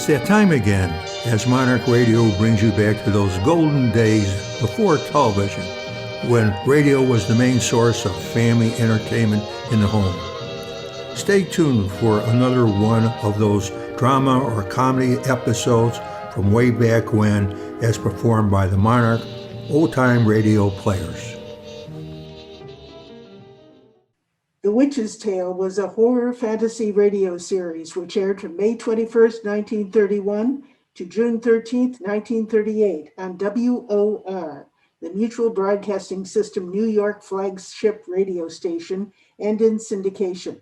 that time again as Monarch Radio brings you back to those golden days before television, when radio was the main source of family entertainment in the home. Stay tuned for another one of those drama or comedy episodes from way back when, as performed by the Monarch old-time radio players. The Witch's Tale was a horror fantasy radio series which aired from May 21st, 1931 to June 13th, 1938 on WOR, the Mutual Broadcasting System New York flagship radio station, and in syndication.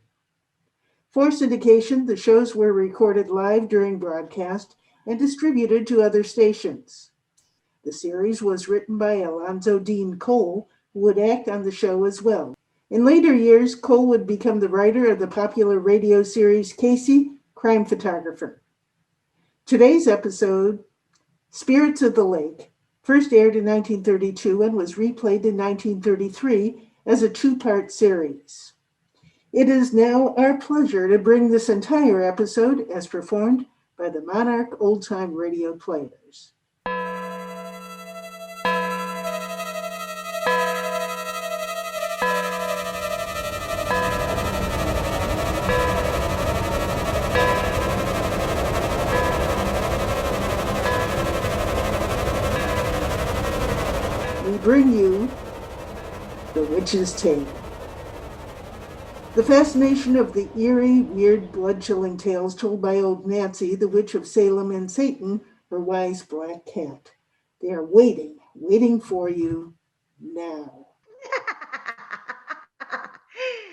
For syndication, the shows were recorded live during broadcast and distributed to other stations. The series was written by Alonzo Deen Cole, who would act on the show as well. In later years, Cole would become the writer of the popular radio series Casey, Crime Photographer. Today's episode, Spirits of the Lake, first aired in 1932 and was replayed in 1933 as a two-part series. It is now our pleasure to bring this entire episode as performed by the Monarch old-time radio players. We bring you The Witch's Tale. The fascination of the eerie, weird, blood-chilling tales told by old Nancy, the Witch of Salem, and Satan, her wise black cat. They are waiting for you now.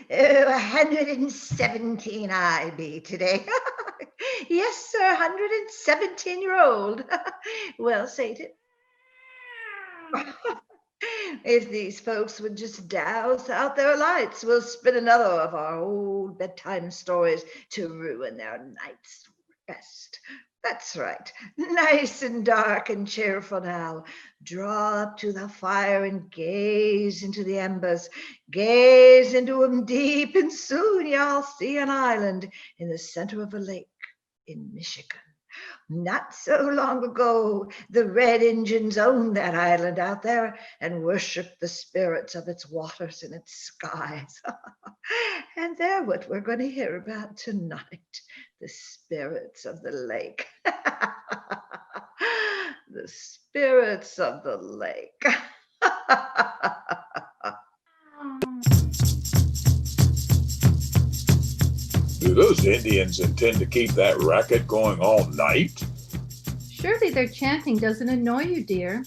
117 I be today. Yes, sir, 117-year-old. Well, Satan, if these folks would just douse out their lights, we'll spin another of our old bedtime stories to ruin their night's rest. That's right. Nice and dark and cheerful now. Draw up to the fire and gaze into the embers. Gaze into them deep, and soon y'all see an island in the center of a lake in Michigan. Not so long ago, the Red Indians owned that island out there and worshiped the spirits of its waters and its skies. And they're what we're going to hear about tonight, the spirits of the lake. The spirits of the lake. Do those Indians intend to keep that racket going all night? Surely their chanting doesn't annoy you, dear.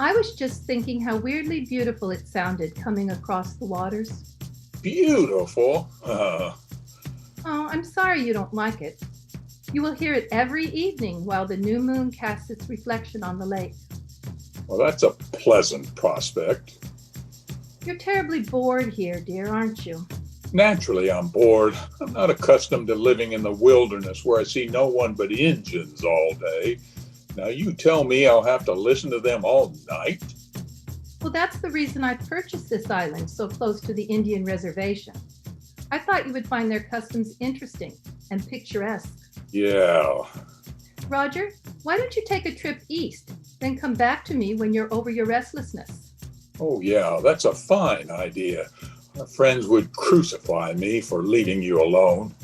I was just thinking how weirdly beautiful it sounded coming across the waters. Beautiful? Oh, I'm sorry you don't like it. You will hear it every evening while the new moon casts its reflection on the lake. Well, that's a pleasant prospect. You're terribly bored here, dear, aren't you? Naturally, I'm bored. I'm not accustomed to living in the wilderness where I see no one but Injuns all day. Now you tell me I'll have to listen to them all night? Well, that's the reason I purchased this island so close to the Indian reservation. I thought you would find their customs interesting and picturesque. Yeah. Roger, why don't you take a trip east, then come back to me when you're over your restlessness? Oh, yeah, that's a fine idea. My friends would crucify me for leaving you alone.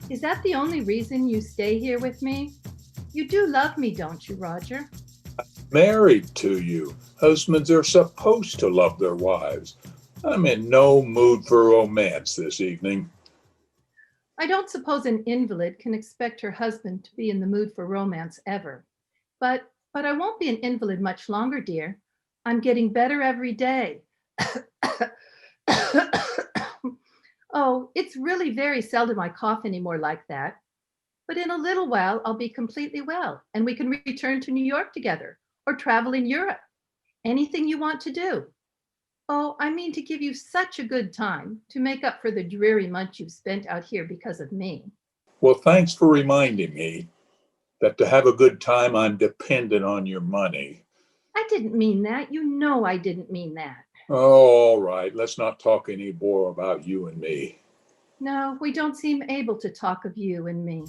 Is that the only reason you stay here with me? You do love me, don't you, Roger? I'm married to you. Husbands are supposed to love their wives. I'm in no mood for romance this evening. I don't suppose an invalid can expect her husband to be in the mood for romance ever. But I won't be an invalid much longer, dear. I'm getting better every day. Oh, it's really very seldom I cough anymore like that. But in a little while, I'll be completely well, and we can return to New York together or travel in Europe. Anything you want to do. Oh, I mean to give you such a good time to make up for the dreary months you've spent out here because of me. Well, thanks for reminding me that to have a good time, I'm dependent on your money. I didn't mean that. You know I didn't mean that. Oh, all right. Let's not talk any more about you and me. No, we don't seem able to talk of you and me.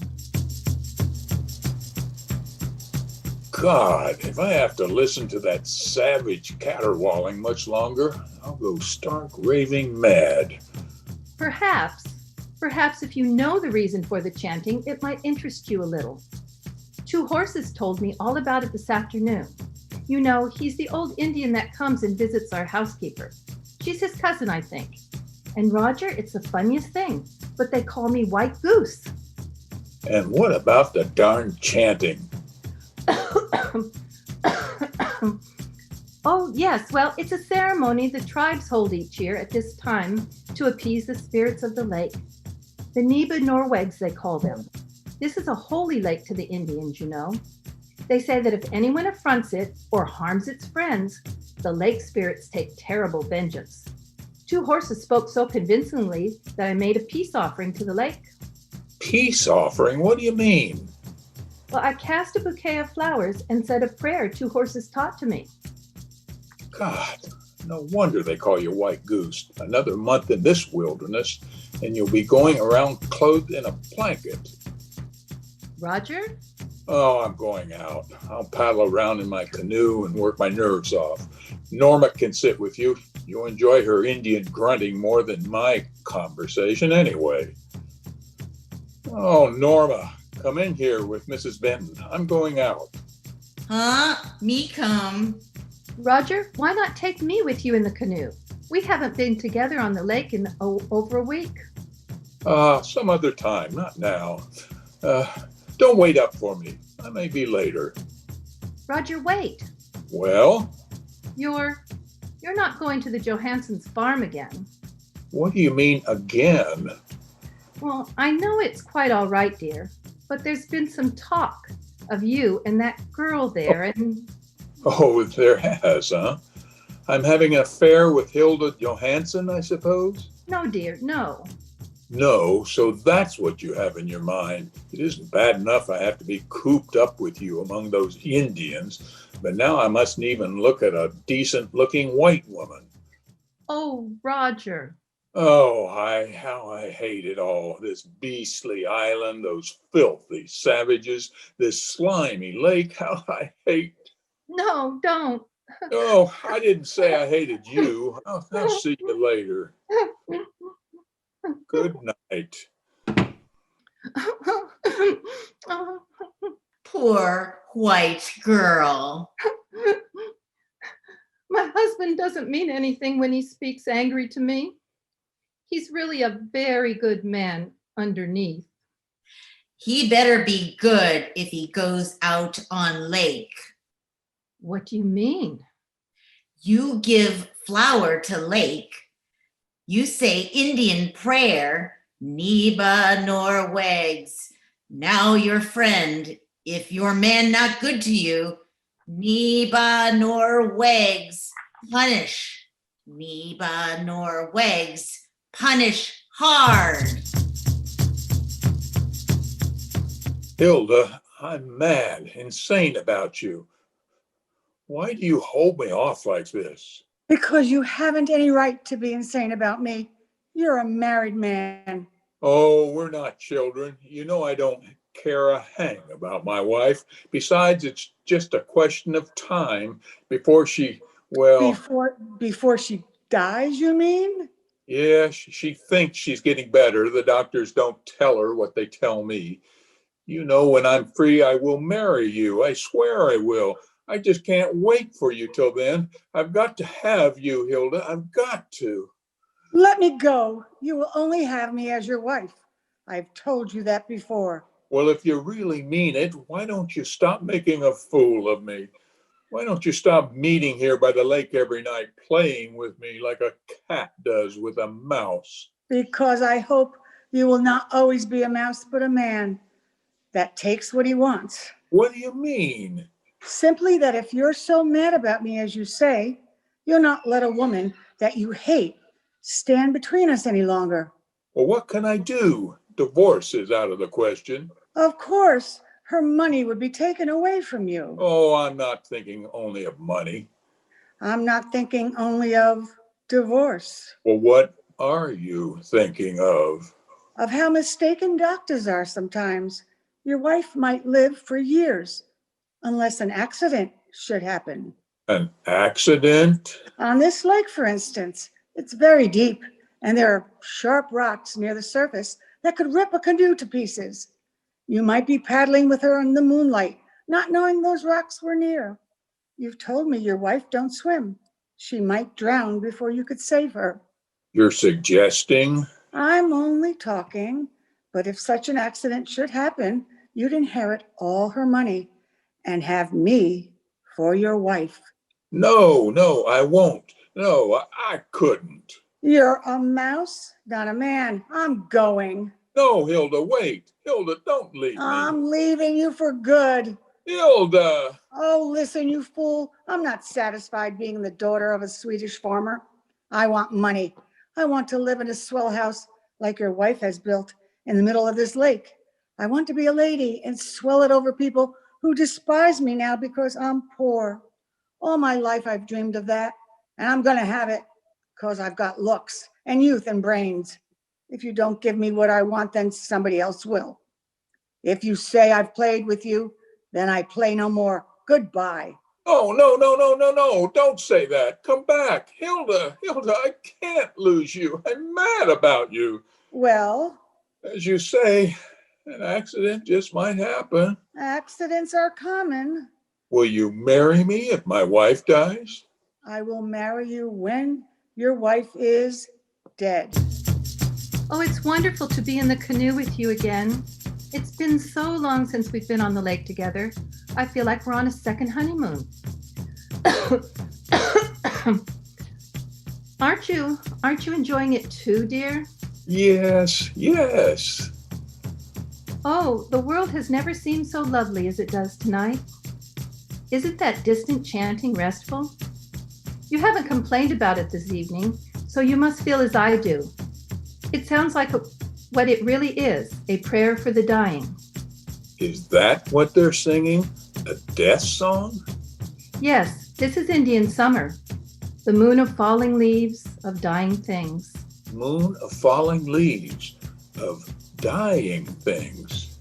God, if I have to listen to that savage caterwauling much longer, I'll go stark raving mad. Perhaps if you know the reason for the chanting, it might interest you a little. Two Horses told me all about it this afternoon. You know, he's the old Indian that comes and visits our housekeeper. She's his cousin, I think. And Roger, it's the funniest thing, but they call me White Goose. And what about the darn chanting? Oh, yes. Well, it's a ceremony the tribes hold each year at this time to appease the spirits of the lake. The Neba Norwegs, they call them. This is a holy lake to the Indians, you know. They say that if anyone affronts it or harms its friends, the lake spirits take terrible vengeance. Two Horses spoke so convincingly that I made a peace offering to the lake. Peace offering? What do you mean? Well, I cast a bouquet of flowers and said a prayer Two Horses taught to me. God, no wonder they call you White Goose. Another month in this wilderness, and you'll be going around clothed in a blanket. Roger? Oh, I'm going out. I'll paddle around in my canoe and work my nerves off. Norma can sit with you. You'll enjoy her Indian grunting more than my conversation anyway. Oh, Norma, come in here with Mrs. Benton. I'm going out. Huh? Me come. Roger, why not take me with you in the canoe? We haven't been together on the lake in over a week. Some other time, not now. Don't wait up for me. I may be later. Roger, wait. Well? You're not going to the Johansson's farm again. What do you mean again? Well, I know it's quite all right, dear, but there's been some talk of you and that girl there, and... Oh, there has, huh? I'm having an affair with Hilda Johansson, I suppose? No, dear, no. No, so that's what you have in your mind. It isn't bad enough I have to be cooped up with you among those Indians, but now I mustn't even look at a decent-looking white woman. Oh, Roger. Oh, how I hate it all. This beastly island, those filthy savages, this slimy lake, how I hate. No, don't. Oh, I didn't say I hated you. I'll see you later. Good night. Poor white girl. My husband doesn't mean anything when he speaks angry to me. He's really a very good man underneath. He better be good if he goes out on lake. What do you mean? You give flower to lake. You say Indian prayer, Neba Norwegs. Now your friend, if your man not good to you, Neba Norwegs, punish. Neba Norwegs, punish hard. Hilda, I'm mad, insane about you. Why do you hold me off like this? Because you haven't any right to be insane about me. You're a married man. Oh, we're not children. You know I don't care a hang about my wife. Besides, it's just a question of time before she, well... Before she dies, you mean? Yeah, she thinks she's getting better. The doctors don't tell her what they tell me. You know, when I'm free, I will marry you. I swear I will. I just can't wait for you till then. I've got to have you, Hilda. I've got to. Let me go. You will only have me as your wife. I've told you that before. Well, if you really mean it, why don't you stop making a fool of me? Why don't you stop meeting here by the lake every night, playing with me like a cat does with a mouse? Because I hope you will not always be a mouse, but a man that takes what he wants. What do you mean? Simply that if you're so mad about me as you say, you'll not let a woman that you hate stand between us any longer. Well, what can I do? Divorce is out of the question. Of course, her money would be taken away from you. Oh, I'm not thinking only of money. I'm not thinking only of divorce. Well, what are you thinking of? Of how mistaken doctors are sometimes. Your wife might live for years, unless an accident should happen. An accident? On this lake, for instance, it's very deep, and there are sharp rocks near the surface that could rip a canoe to pieces. You might be paddling with her in the moonlight, not knowing those rocks were near. You've told me your wife don't swim. She might drown before you could save her. You're suggesting? I'm only talking, but if such an accident should happen, you'd inherit all her money and have me for your wife. No, I won't. No, I couldn't. You're a mouse, not a man. I'm going. No, Hilda, wait. Hilda, don't leave me. I'm leaving you for good. Hilda! Oh, listen, you fool. I'm not satisfied being the daughter of a Swedish farmer. I want money. I want to live in a swell house like your wife has built in the middle of this lake. I want to be a lady and swell it over people who despise me now because I'm poor. All my life I've dreamed of that, and I'm going to have it because I've got looks and youth and brains. If you don't give me what I want, then somebody else will. If you say I've played with you, then I play no more. Goodbye. Oh, no. Don't say that. Come back. Hilda, I can't lose you. I'm mad about you. Well, As you say, an accident just might happen. accidents are common. Will you marry me if my wife dies? I will marry you when your wife is dead. Oh, it's wonderful to be in the canoe with you again. It's been so long since we've been on the lake together. I feel like we're on a second honeymoon. Aren't you enjoying it too, dear? Yes. Oh, the world has never seemed so lovely as it does tonight. Isn't that distant chanting restful? You haven't complained about it this evening, so you must feel as I do. It sounds like what it really is, a prayer for the dying. Is that what they're singing? A death song? Yes, this is Indian summer, the moon of falling leaves, of dying things. Moon of falling leaves, of dying things.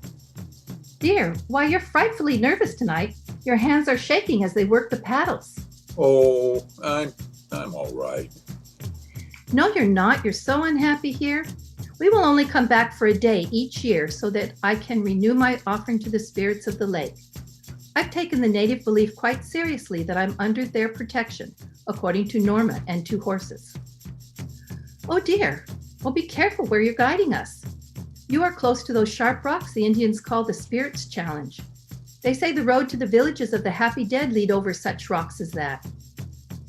Dear, why you're frightfully nervous tonight. Your hands are shaking as they work the paddles. Oh, I'm all right. No, you're not. You're so unhappy here. We will only come back for a day each year so that I can renew my offering to the spirits of the lake. I've taken the native belief quite seriously that I'm under their protection, according to Norma and 2 horses. Oh dear, well, be careful where you're guiding us. You are close to those sharp rocks the Indians call the Spirits Challenge. They say the road to the villages of the happy dead lead over such rocks as that.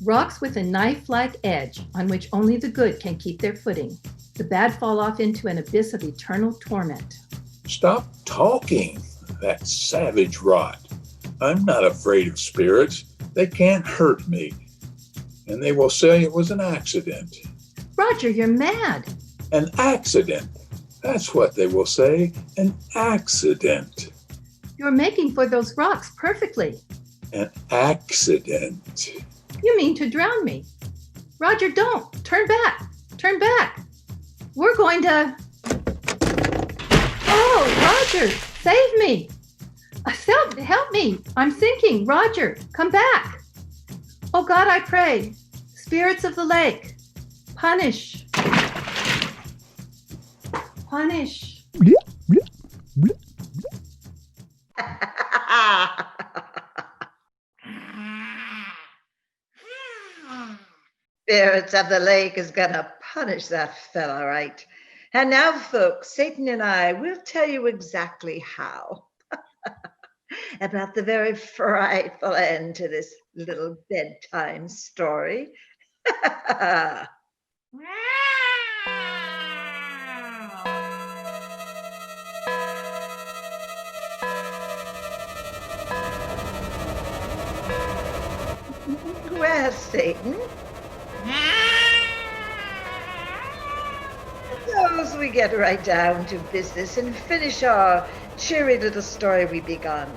Rocks with a knife-like edge on which only the good can keep their footing. The bad fall off into an abyss of eternal torment. Stop talking, that savage rot. I'm not afraid of spirits. They can't hurt me. And they will say it was an accident. Roger, you're mad. An accident. That's what they will say, an accident. You're making for those rocks perfectly. An accident. You mean to drown me. Roger, don't. Turn back. Turn back. We're going to... Oh, Roger, save me. Help me. I'm sinking. Roger, come back. Oh, God, I pray. Spirits of the lake, punish. Punish. Spirits of the lake is gonna punish that fella, right? And now, folks, Satan and I will tell you exactly how. About the very frightful end to this little bedtime story. Well, Satan, suppose we get right down to business and finish our cheery little story we begun.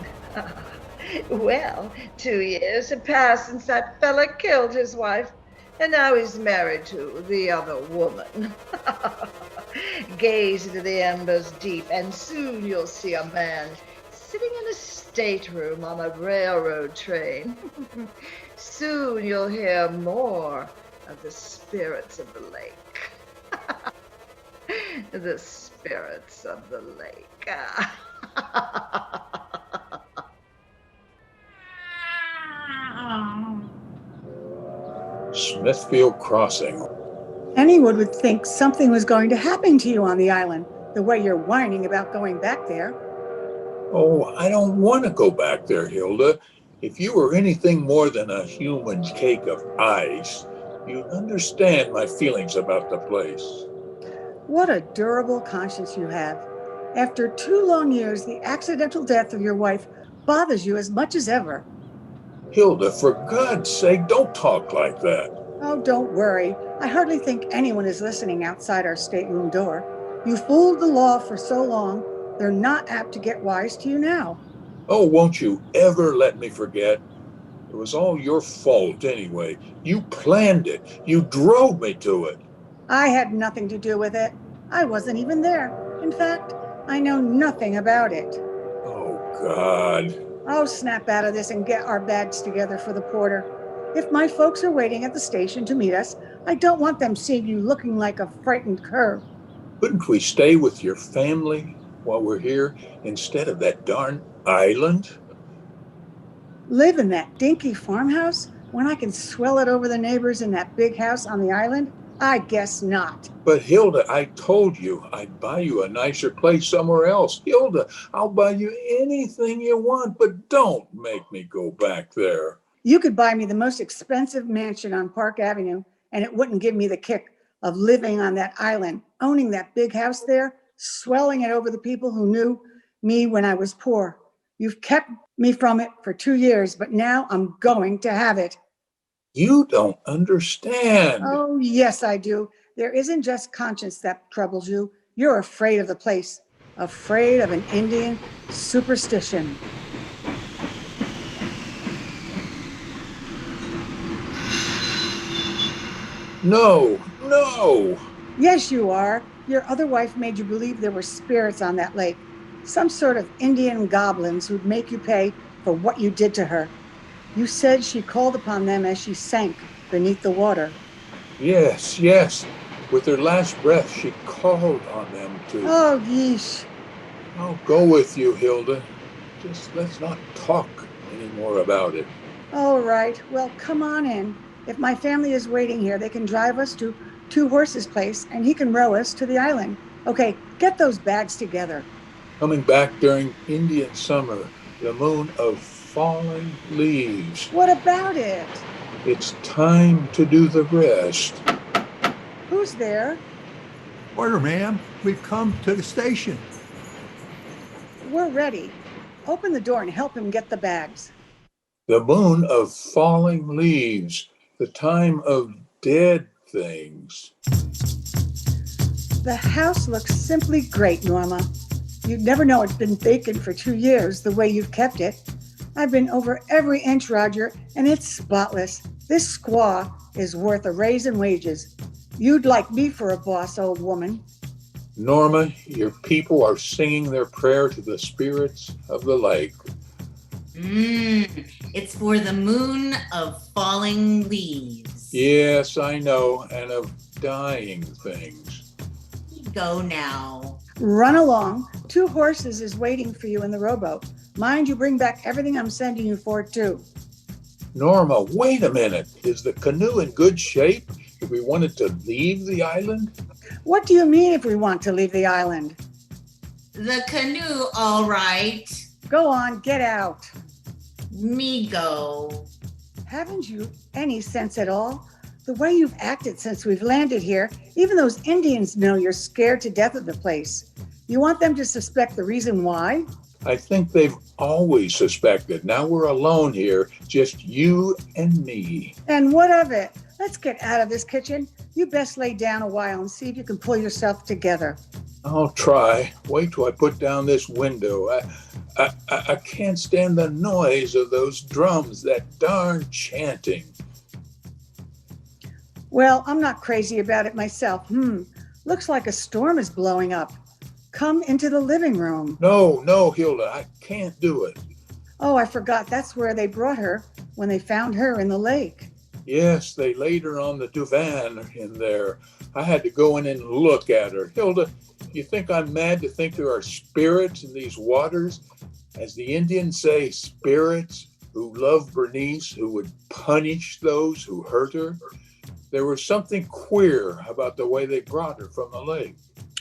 Well, 2 years have passed since that fella killed his wife, and now he's married to the other woman. Gaze into the embers deep, and soon you'll see a man sitting in a stateroom on a railroad train. Soon you'll hear more of the spirits of the lake. The spirits of the lake. Smithfield Crossing. Anyone would think something was going to happen to you on the island, the way you're whining about going back there. Oh, I don't want to go back there, Hilda. If you were anything more than a human cake of ice, you'd understand my feelings about the place. What a durable conscience you have. After 2 long years, the accidental death of your wife bothers you as much as ever. Hilda, for God's sake, don't talk like that. Oh, don't worry. I hardly think anyone is listening outside our stateroom door. You fooled the law for so long, they're not apt to get wise to you now. Oh, won't you ever let me forget? It was all your fault anyway. You planned it. You drove me to it. I had nothing to do with it. I wasn't even there. In fact, I know nothing about it. Oh, God. Oh, snap out of this and get our bags together for the porter. If my folks are waiting at the station to meet us, I don't want them seeing you looking like a frightened cur. Couldn't we stay with your family while we're here instead of that darn island? Live in that dinky farmhouse when I can swell it over the neighbors in that big house on the island? I guess not. But Hilda, I told you I'd buy you a nicer place somewhere else. Hilda, I'll buy you anything you want, but don't make me go back there. You could buy me the most expensive mansion on Park Avenue, and it wouldn't give me the kick of living on that island, owning that big house there, swelling it over the people who knew me when I was poor. You've kept me from it for 2 years, but now I'm going to have it. You don't understand. Oh, yes, I do. There isn't just conscience that troubles you. You're afraid of the place, afraid of an Indian superstition. No, no. Yes, you are. Your other wife made you believe there were spirits on that lake, some sort of Indian goblins who'd make you pay for what you did to her. You said she called upon them as she sank beneath the water. Yes, yes. With her last breath, she called on them to... Oh, yeesh. I'll go with you, Hilda. Just let's not talk anymore about it. All right. Well, come on in. If my family is waiting here, they can drive us to Two Horses Place, and he can row us to the island. Okay, get those bags together. Coming back during Indian summer, the moon of falling leaves. What about it? It's time to do the rest. Who's there? Order, ma'am. We've come to the station. We're ready. Open the door and help him get the bags. The moon of falling leaves. The time of dead things. The house looks simply great, Norma. You'd never know it's been vacant for 2 years the way you've kept it. I've been over every inch, Roger, and it's spotless. This squaw is worth a raise in wages. You'd like me for a boss, old woman. Norma, your people are singing their prayer to the spirits of the lake. It's for the moon of falling leaves. Yes, I know, and of dying things. Go now. Run along. Two Horses is waiting for you in the rowboat. Mind you bring back everything I'm sending you for, too. Norma, wait a minute. Is the canoe in good shape if we wanted to leave the island? What do you mean if we want to leave the island? The canoe, all right. Go on, get out. Me go. Haven't you any sense at all? The way you've acted since we've landed here, even those Indians know you're scared to death of the place. You want them to suspect the reason why? I think they've always suspected. Now we're alone here, just you and me. And what of it? Let's get out of this kitchen. You best lay down a while and see if you can pull yourself together. I'll try. Wait till I put down this window. I can't stand the noise of those drums, that darn chanting. Well, I'm not crazy about it myself. Looks like a storm is blowing up. Come into the living room. No, Hilda, I can't do it. Oh, I forgot. That's where they brought her when they found her in the lake. Yes, they laid her on the divan in there. I had to go in and look at her. Hilda, you think I'm mad to think there are spirits in these waters? As the Indians say, spirits who love Bernice, who would punish those who hurt her. There was something queer about the way they brought her from the lake.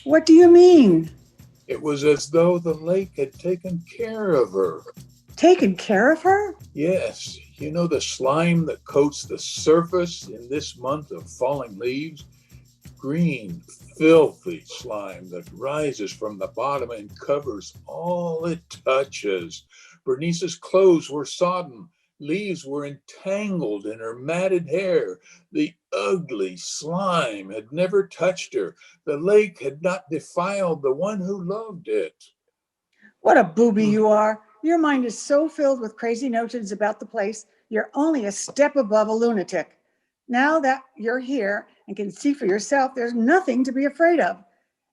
What do you mean? It was as though the lake had taken care of her. Taken care of her? Yes, you know the slime that coats the surface in this month of falling leaves? Green, filthy slime that rises from the bottom and covers all it touches. Bernice's clothes were sodden. Leaves were entangled in her matted hair. The ugly slime had never touched her. The lake had not defiled the one who loved it. What a booby you are. Your mind is so filled with crazy notions about the place, you're only a step above a lunatic. Now that you're here and can see for yourself, there's nothing to be afraid of.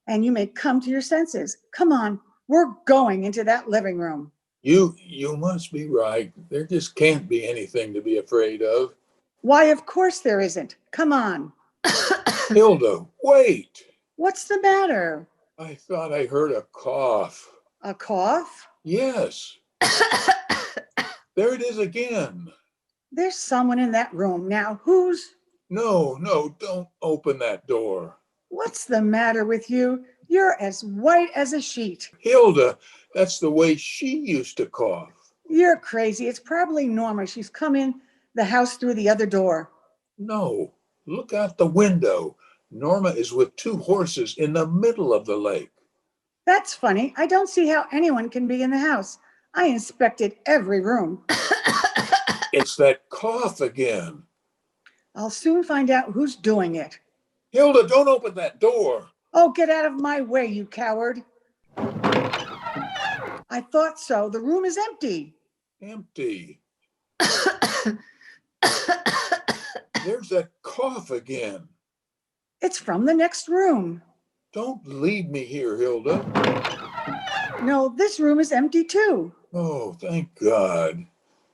And you may come to your senses. Come on, we're going into that living room. You must be right. There just can't be anything to be afraid of. Why, of course there isn't. Come on. Hilda, wait. What's the matter? I thought I heard a cough. A cough? Yes. There it is again. There's someone in that room now. Who's? No, don't open that door. What's the matter with you? You're as white as a sheet. Hilda, that's the way she used to cough. You're crazy. It's probably Norma. She's come in the house through the other door. No, look out the window. Norma is with two horses in the middle of the lake. That's funny. I don't see how anyone can be in the house. I inspected every room. It's that cough again. I'll soon find out who's doing it. Hilda, don't open that door. Oh, get out of my way, you coward. I thought so. The room is empty. Empty. There's that cough again. It's from the next room. Don't leave me here, Hilda. No, this room is empty too. Oh, thank God.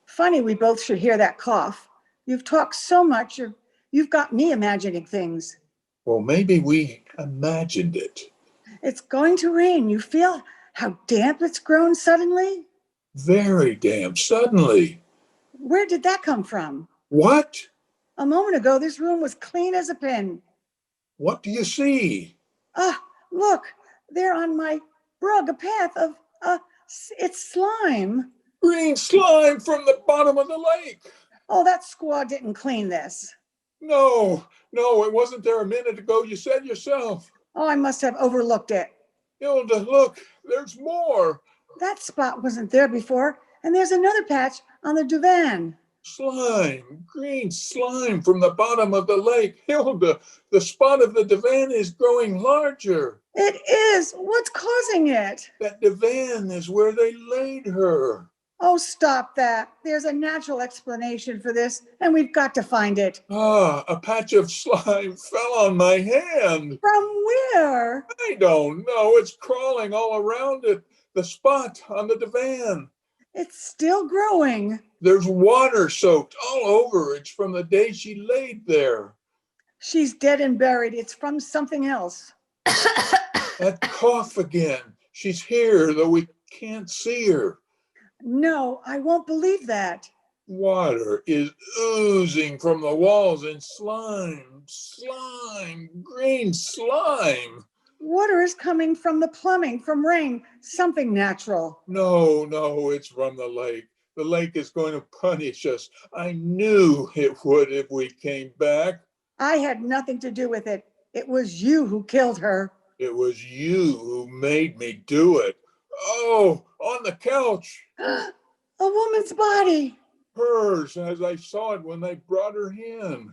Funny we both should hear that cough. You've talked so much, you've got me imagining things. Well, maybe we imagined it. It's going to rain. You feel how damp it's grown suddenly? Very damp, suddenly. Where did that come from? What? A moment ago, this room was clean as a pin. What do you see? Look, there on my rug, a path of, it's slime. Green slime from the bottom of the lake. Oh, that squaw didn't clean this. No, it wasn't there a minute ago. You said yourself. Oh, I must have overlooked it. Hilda, look, there's more. That spot wasn't there before, and there's another patch on the divan. Slime, green slime from the bottom of the lake. Hilda, the spot of the divan is growing larger. It is. What's causing it? That divan is where they laid her. Oh, stop that. There's a natural explanation for this, and we've got to find it. A patch of slime fell on my hand. From where? I don't know. It's crawling all around it. The spot on the divan. It's still growing. There's water soaked all over. It's from the day she laid there. She's dead and buried. It's from something else. That cough again. She's here, though we can't see her. No, I won't believe that. Water is oozing from the walls and slime, green slime. Water is coming from the plumbing, from rain, something natural. No, it's from the lake. The lake is going to punish us. I knew it would if we came back. I had nothing to do with it. It was you who killed her. It was you who made me do it. Oh, on the couch. A woman's body. Hers, as I saw it when they brought her in.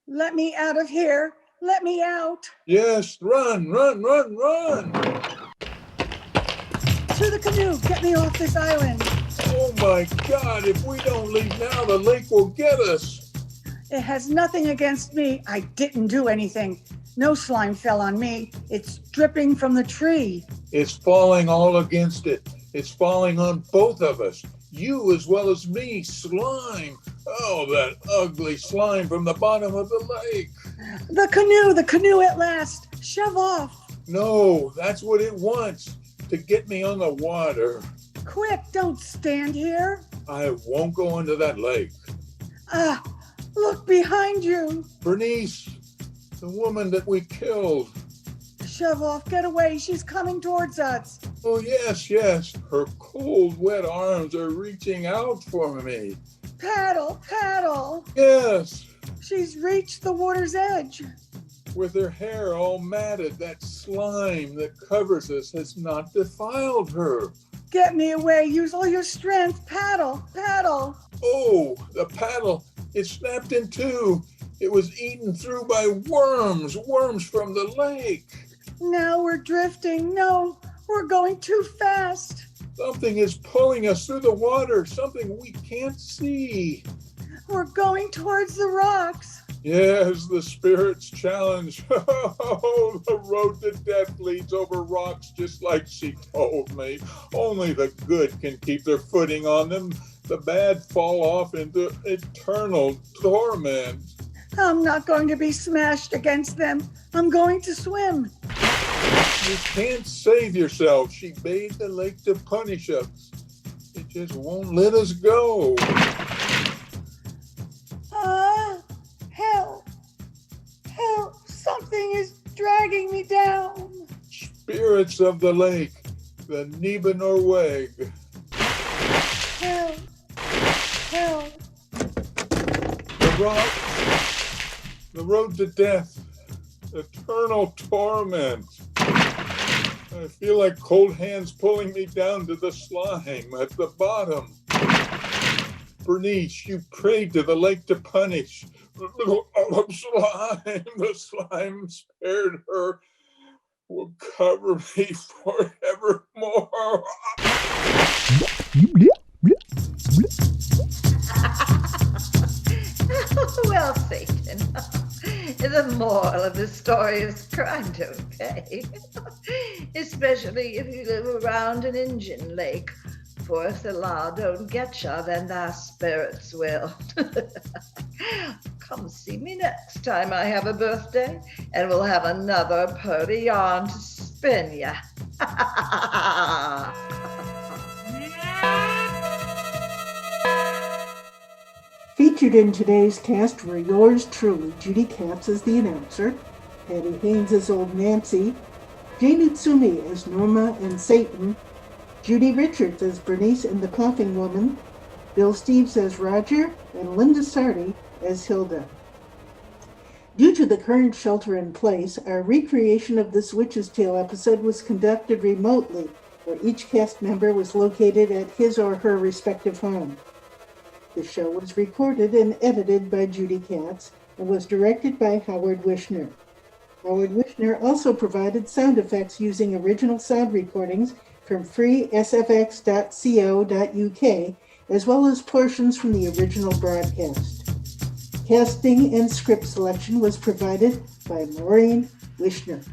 Let me out of here. Let me out. Yes, run. To the canoe. Get me off this island. Oh my God, if we don't leave now, the lake will get us. It has nothing against me. I didn't do anything. No slime fell on me. It's dripping from the tree. It's falling all against it. It's falling on both of us. You as well as me, slime. Oh, that ugly slime from the bottom of the lake. The canoe at last. Shove off. No, that's what it wants, to get me on the water. Quick, don't stand here. I won't go into that lake. Ah, look behind you. Bernice, the woman that we killed. Shove off, get away. She's coming towards us. Oh, yes, yes. Her cold, wet arms are reaching out for me. Paddle, paddle. Yes, She's reached the water's edge. with her hair all matted, that slime that covers us has not defiled her. Get me away. Use all your strength. Paddle, paddle. Oh, the paddle, it snapped in two. It was eaten through by worms from the lake. Now we're drifting. No, we're going too fast. Something is pulling us through the water, something we can't see. We're going towards the rocks. Yes, the spirit's challenge. Oh, the road to death leads over rocks, just like she told me. Only the good can keep their footing on them. The bad fall off into eternal torment. I'm not going to be smashed against them. I'm going to swim. You can't save yourself. She bade the lake to punish us. It just won't let us go. Help. Help. Something is dragging me down. Spirits of the lake, the Neba Norweg. Help. Help. The rock, the road to death, eternal torment. I feel like cold hands pulling me down to the slime at the bottom. Bernice, you prayed to the lake to punish. The slime spared her, will cover me forevermore. Well, Satan, the moral of the story is crime don't pay, especially if you live around an Indian lake. For if the law don't get ya, then thy spirits will. Come see me next time I have a birthday, and we'll have another purty yarn to spin ya. Featured in today's cast were yours truly, Judy Katz as the announcer, Patty Haynes as Old Nancy, Jane Utsumi as Norma and Satan, Judy Richards as Bernice and the Coughing Woman, Bill Steves as Roger, and Linda Sardi as Hilda. Due to the current shelter in place, our recreation of this Witch's Tale episode was conducted remotely, where each cast member was located at his or her respective home. The show was recorded and edited by Judy Katz and was directed by Howard Wishner. Howard Wishner also provided sound effects using original sound recordings from freesfx.co.uk, as well as portions from the original broadcast. Casting and script selection was provided by Maureen Wishner.